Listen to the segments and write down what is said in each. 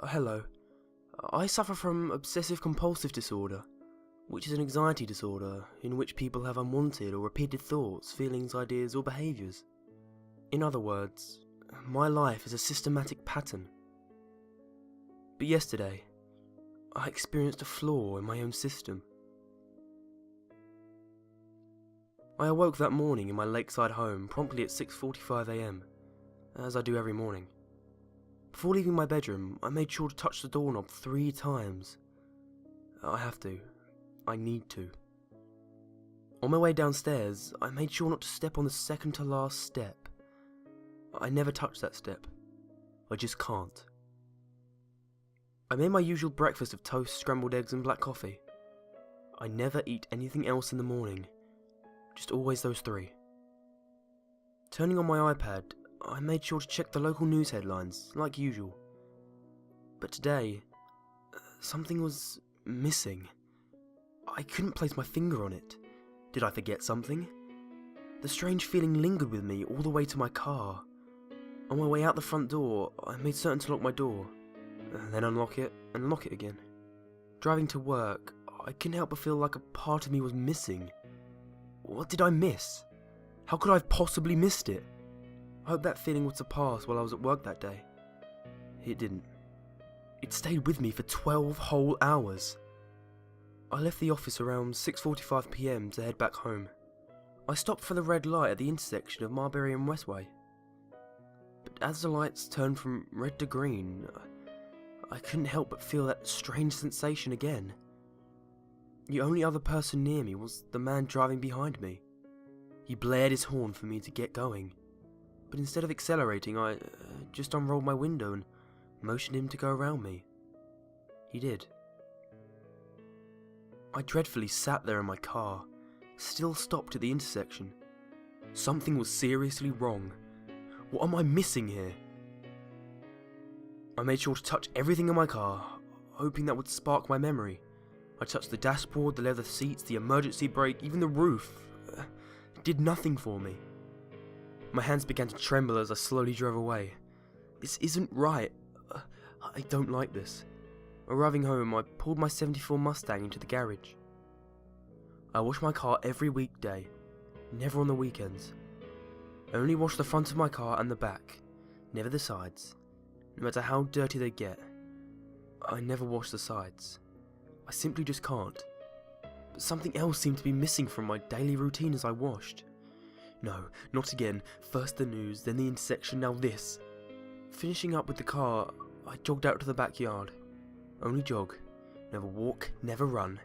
Hello. I suffer from Obsessive Compulsive disorder, which is an anxiety disorder in which people have unwanted or repeated thoughts, feelings, ideas, or behaviours. In other words, my life is a systematic pattern. But yesterday, I experienced a flaw in my own system. I awoke that morning in my lakeside home promptly at 6:45 AM, as I do every morning. Before leaving my bedroom, I made sure to touch the doorknob 3 times. I have to. I need to. On my way downstairs, I made sure not to step on the second to last step. I never touch that step. I just can't. I made my usual breakfast of toast, scrambled eggs and black coffee. I never eat anything else in the morning. Just always those 3. Turning on my iPad, I made sure to check the local news headlines, like usual. But today, something was missing. I couldn't place my finger on it. Did I forget something? The strange feeling lingered with me all the way to my car. On my way out the front door, I made certain to lock my door, then unlock it and lock it again. Driving to work, I couldn't help but feel like a part of me was missing. What did I miss? How could I have possibly missed it? I hoped that feeling would surpass while I was at work that day. It didn't. It stayed with me for 12 whole hours. I left the office around 6:45 PM to head back home. I stopped for the red light at the intersection of Marbury and Westway. But as the lights turned from red to green, I couldn't help but feel that strange sensation again. The only other person near me was the man driving behind me. He blared his horn for me to get going. But instead of accelerating, I just unrolled my window and motioned him to go around me. He did. I dreadfully sat there in my car, still stopped at the intersection. Something was seriously wrong. What am I missing here? I made sure to touch everything in my car, hoping that would spark my memory. I touched the dashboard, the leather seats, the emergency brake, even the roof. It did nothing for me. My hands began to tremble as I slowly drove away. This isn't right. I don't like this. Arriving home, I pulled my '74 Mustang into the garage. I wash my car every weekday, never on the weekends. I only wash the front of my car and the back, never the sides. No matter how dirty they get, I never wash the sides. I simply just can't. But something else seemed to be missing from my daily routine as I washed. No, not again. First the news, then the intersection, now this. Finishing up with the car, I jogged out to the backyard. Only jog. Never walk, never run.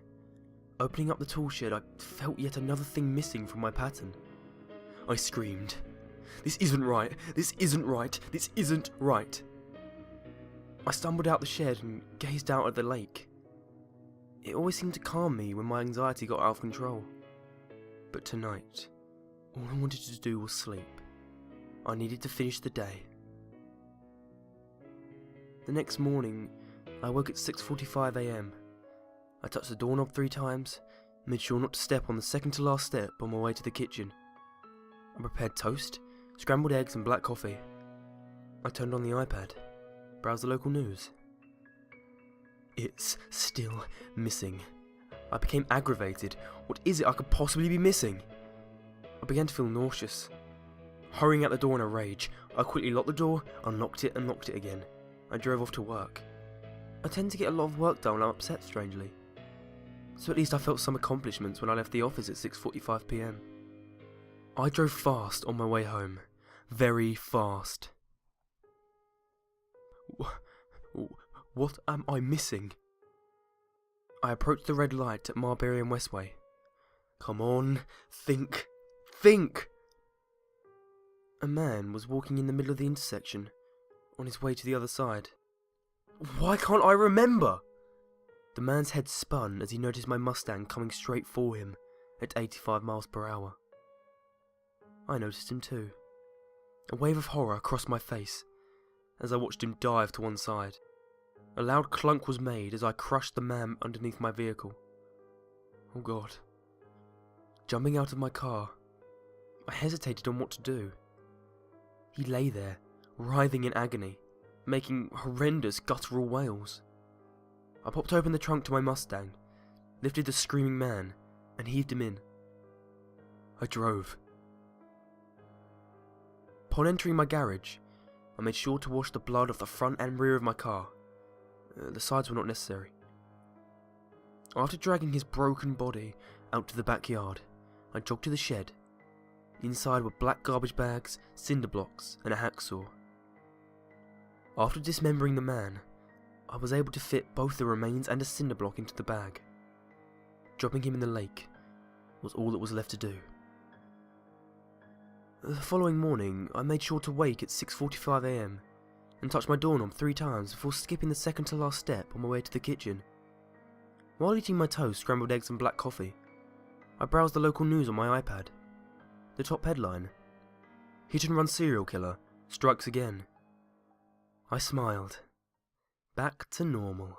Opening up the tool shed, I felt yet another thing missing from my pattern. I screamed. This isn't right. This isn't right. This isn't right. I stumbled out the shed and gazed out at the lake. It always seemed to calm me when my anxiety got out of control. But tonight, all I wanted to do was sleep. I needed to finish the day. The next morning, I woke at 6:45 AM. I touched the doorknob 3 times, made sure not to step on the second to last step on my way to the kitchen. I prepared toast, scrambled eggs and black coffee. I turned on the iPad, browsed the local news. It's still missing. I became aggravated. What is it I could possibly be missing? I began to feel nauseous. Hurrying out the door in a rage, I quickly locked the door, unlocked it and locked it again. I drove off to work. I tend to get a lot of work done when I'm upset, strangely. So at least I felt some accomplishments when I left the office at 6:45 PM. I drove fast on my way home. Very fast. What am I missing? I approached the red light at Marbury and Westway. Come on, think! Think! A man was walking in the middle of the intersection, on his way to the other side. Why can't I remember? The man's head spun as he noticed my Mustang coming straight for him at 85 miles per hour. I noticed him too. A wave of horror crossed my face as I watched him dive to one side. A loud clunk was made as I crushed the man underneath my vehicle. Oh God. Jumping out of my car, I hesitated on what to do. He lay there, writhing in agony. making horrendous guttural wails. I popped open the trunk to my Mustang, lifted the screaming man, and heaved him in. I drove. Upon entering my garage, I made sure to wash the blood off the front and rear of my car. The sides were not necessary. After dragging his broken body out to the backyard, I jogged to the shed. Inside were black garbage bags, cinder blocks, and a hacksaw. After dismembering the man, I was able to fit both the remains and a cinder block into the bag. Dropping him in the lake was all that was left to do. The following morning, I made sure to wake at 6:45 AM and touched my doorknob 3 times before skipping the second to last step on my way to the kitchen. While eating my toast, scrambled eggs and black coffee, I browsed the local news on my iPad. The top headline: "Hit and run serial killer strikes again." I smiled. Back to normal.